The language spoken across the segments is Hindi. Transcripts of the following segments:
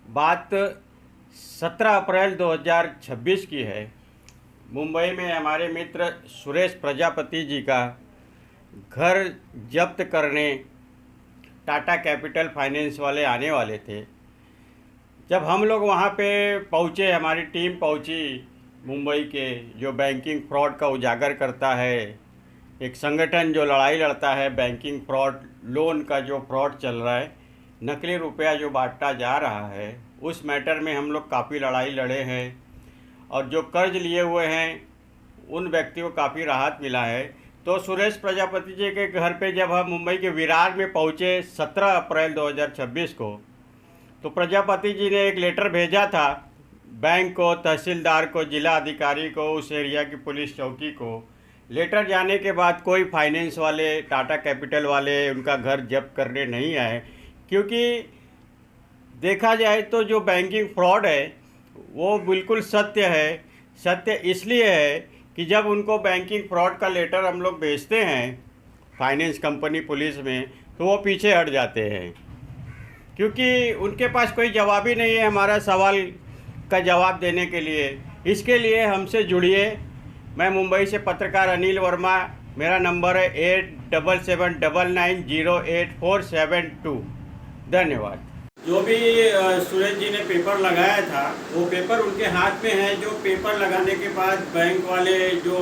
बात 17 अप्रैल 2026 की है। मुंबई में हमारे मित्र सुरेश प्रजापति जी का घर जब्त करने टाटा कैपिटल फाइनेंस वाले आने वाले थे। जब हम लोग वहाँ पे पहुँचे, हमारी टीम पहुँची, मुंबई के जो बैंकिंग फ्रॉड का उजागर करता है, एक संगठन जो लड़ाई लड़ता है बैंकिंग फ्रॉड, लोन का जो फ्रॉड चल रहा है, नकली रुपया जो बांटा जा रहा है, उस मैटर में हम लोग काफ़ी लड़ाई लड़े हैं। और जो कर्ज लिए हुए हैं उन व्यक्तियों को काफ़ी राहत मिला है। तो सुरेश प्रजापति जी के घर पे जब हम मुंबई के विरार में पहुँचे 17 अप्रैल 2026 को, तो प्रजापति जी ने एक लेटर भेजा था बैंक को, तहसीलदार को, जिला अधिकारी को, उस एरिया की पुलिस चौकी को। लेटर जाने के बाद कोई फाइनेंस वाले, टाटा कैपिटल वाले उनका घर जब्त करने नहीं आए, क्योंकि देखा जाए तो जो बैंकिंग फ्रॉड है वो बिल्कुल सत्य है। सत्य इसलिए है कि जब उनको बैंकिंग फ्रॉड का लेटर हम लोग भेजते हैं फाइनेंस कंपनी पुलिस में, तो वो पीछे हट जाते हैं, क्योंकि उनके पास कोई जवाब ही नहीं है हमारा सवाल का जवाब देने के लिए। इसके लिए हमसे जुड़िए। मैं मुंबई से पत्रकार अनिल वर्मा, मेरा नंबर है 8779908472। धन्यवाद। जो भी सुरेश जी ने पेपर लगाया था, वो पेपर उनके हाथ में है। जो पेपर लगाने के बाद बैंक वाले जो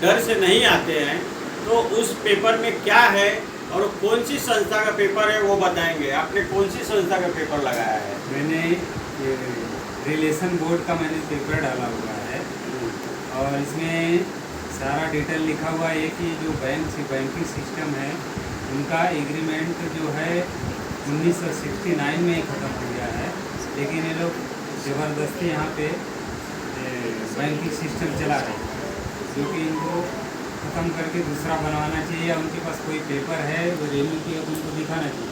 डर से नहीं आते हैं, तो उस पेपर में क्या है और कौन सी संस्था का पेपर है वो बताएंगे। आपने कौन सी संस्था का पेपर लगाया है? मैंने रिलेशन बोर्ड का पेपर डाला हुआ है, और इसमें सारा डिटेल लिखा हुआ है कि जो बैंकिंग सिस्टम है उनका एग्रीमेंट जो है 1969 में ख़त्म हो गया है, लेकिन ये लोग ज़बरदस्ती यहाँ पे बैंकिंग सिस्टम चला रहे हैं, जो कि इनको ख़त्म करके दूसरा बनवाना चाहिए, या उनके पास कोई पेपर है वो रेन्यू किया तो उनको दिखाना चाहिए।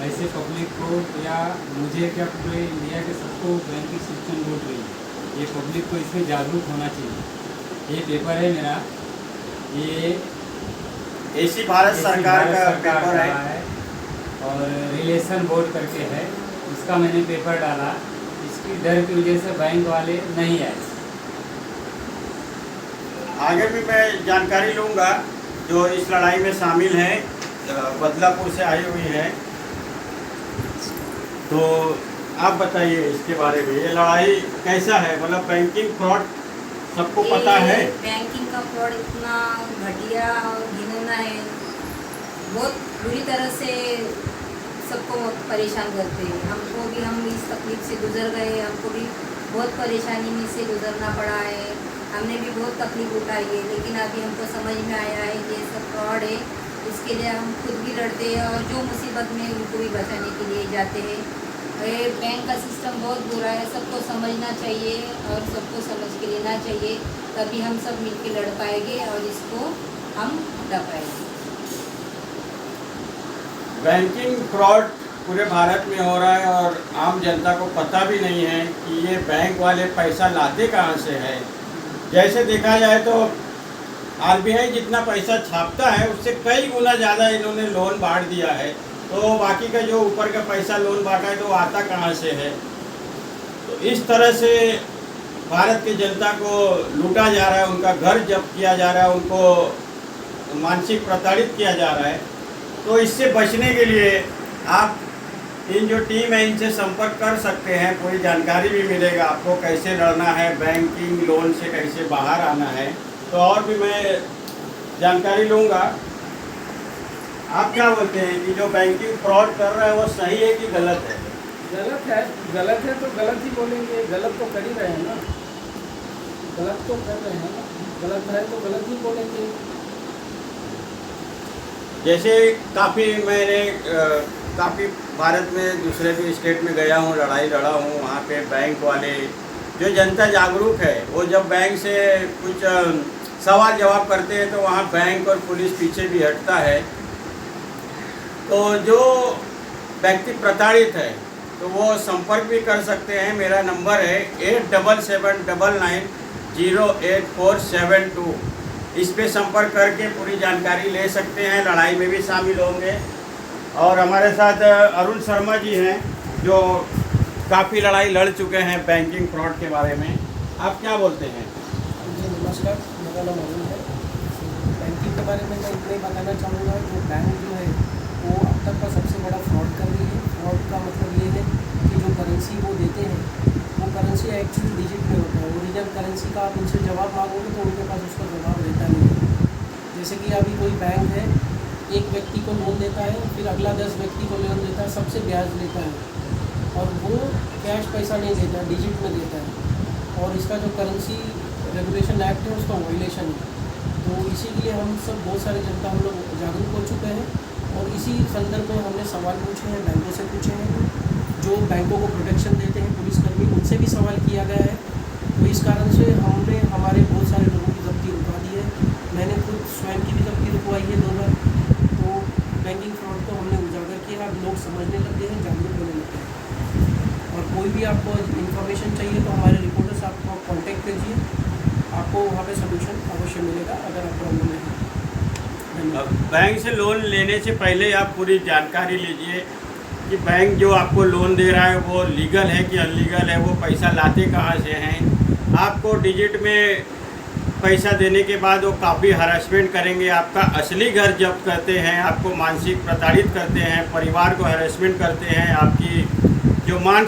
ऐसे पब्लिक को, या मुझे क्या, पूरे इंडिया के सबको बैंकिंग सिस्टम बोल रही है, ये पब्लिक को इसमें जागरूक होना चाहिए। ये पेपर है मेरा, ये एसी भारत सरकार का पेपर है और रिलेशन बोर्ड करके है, उसका मैंने पेपर डाला। इसकी डर की वजह से बैंक वाले नहीं आए। आगे भी मैं जानकारी लूँगा जो इस लड़ाई में शामिल हैं, बदलापुर से आई हुई हैं। तो आप बताइए इसके बारे में, ये लड़ाई कैसा है? मतलब बैंकिंग फ्रॉड सबको पता है। बैंकिंग का फ्रॉड इतना घटिया और घिनौना है, बहुत बुरी तरह से सबको परेशान करते हैं। हमको भी, हम इस तकलीफ से गुजर गए, हमको भी बहुत परेशानी में से गुजरना पड़ा है, हमने भी बहुत तकलीफ उठाई है, लेकिन अभी हमको समझ में आया है कि ये सब फ्रॉड है। इसके लिए हम खुद भी लड़ते हैं और जो मुसीबत में उनको भी बचाने के लिए जाते हैं। ये बैंक का सिस्टम बहुत बुरा है, सबको समझना चाहिए और सबको समझ के लेना चाहिए, तभी हम सब मिलके लड़ पाएंगे और इसको हम हटा पाएंगे। बैंकिंग फ्रॉड पूरे भारत में हो रहा है और आम जनता को पता भी नहीं है कि ये बैंक वाले पैसा लाते कहाँ से है। जैसे देखा जाए तो आरबीआई जितना पैसा छापता है उससे कई गुना ज़्यादा इन्होंने लोन बांट दिया है, तो बाकी का जो ऊपर का पैसा लोन बांटा है तो आता कहाँ से है। तो इस तरह से भारत की जनता को लूटा जा रहा है, उनका घर जब्त किया जा रहा है, उनको मानसिक प्रताड़ित किया जा रहा है। तो इससे बचने के लिए आप इन जो टीम है इनसे संपर्क कर सकते हैं। पूरी जानकारी भी मिलेगा आपको, कैसे लड़ना है, बैंकिंग लोन से कैसे बाहर आना है। तो और भी मैं जानकारी लूँगा। आप क्या बोलते हैं कि जो बैंकिंग फ्रॉड कर रहा है वो सही है कि गलत है? गलत है। गलत है तो गलत ही बोलेंगे, गलत तो कर ही रहे हैं ना, गलत तो कर रहे हैं ना, गलत है तो गलत ही बोलेंगे। जैसे काफ़ी भारत में दूसरे भी स्टेट में गया हूँ, लड़ाई लड़ा हूँ, वहाँ पे बैंक वाले, जो जनता जागरूक है, वो जब बैंक से कुछ सवाल जवाब करते हैं तो वहाँ बैंक और पुलिस पीछे भी हटता है। तो जो व्यक्ति प्रताड़ित है तो वो संपर्क भी कर सकते हैं। मेरा नंबर है 8779908472। इस पे संपर्क करके पूरी जानकारी ले सकते हैं, लड़ाई में भी शामिल होंगे। और हमारे साथ अरुण शर्मा जी हैं जो काफ़ी लड़ाई लड़ चुके हैं बैंकिंग फ्रॉड के बारे में, आप क्या बोलते हैं? जी नमस्कार, मेरा नाम अरुण है। बैंकिंग के बारे में मैं इतना ही बताना चाहूँगा, जो बैंक जो है वो अब तक का सबसे बड़ा फ्रॉड कर रही है। फ्रॉड का मतलब ये है कि जो करेंसी वो देते हैं वो करेंसी एक्चुअली डिजिट में होता है। ओरिजिनल करेंसी का आप उनसे जवाब मांगोगे तो उनके पास उसका जवाब रहता नहीं है। जैसे कि अभी कोई बैंक है, एक व्यक्ति को लोन देता है, फिर अगला 10 व्यक्ति को लोन देता है, सबसे ब्याज लेता है और वो कैश पैसा नहीं देता, डिजिट में देता है। और इसका जो करेंसी रेगुलेशन एक्ट है उसका वायलेशन है। तो इसी के लिए हम सब बहुत सारे जनता हम लोग जागरूक हो चुके हैं और इसी संदर्भ में हमने सवाल पूछे हैं, बैंकों से पूछे हैं, जो बैंकों को प्रोटेक्शन देते हैं पुलिसकर्मी, उनसे भी सवाल किया गया है। तो इस कारण से हमने हमारे बहुत सारे लोगों की जब्ती रुकवा दी है। मैंने खुद स्वयं की भी जब्ती रुकवाई है 2 बार। तो बैंकिंग फ्रॉड को हमने उजागर किया, अब लोग समझने लग गए हैं, जागरूक होने लग गए हैं। और कोई भी आपको इन्फॉर्मेशन चाहिए तो हमारे रिपोर्टर्स आपको कांटेक्ट कीजिए, आपको वहाँ पे सोल्यूशन अवश्य मिलेगा अगर आप प्रॉब्लम है। धन्यवाद। बैंक से लोन लेने से पहले आप पूरी जानकारी लीजिए कि बैंक जो आपको लोन दे रहा है वो लीगल है कि अनलीगल है, वो पैसा लाते कहाँ से हैं। आपको डिजिट में पैसा देने के बाद वो काफ़ी हरासमेंट करेंगे, आपका असली घर जब्त करते हैं, आपको मानसिक प्रताड़ित करते हैं, परिवार को हरासमेंट करते हैं, आपकी जो मान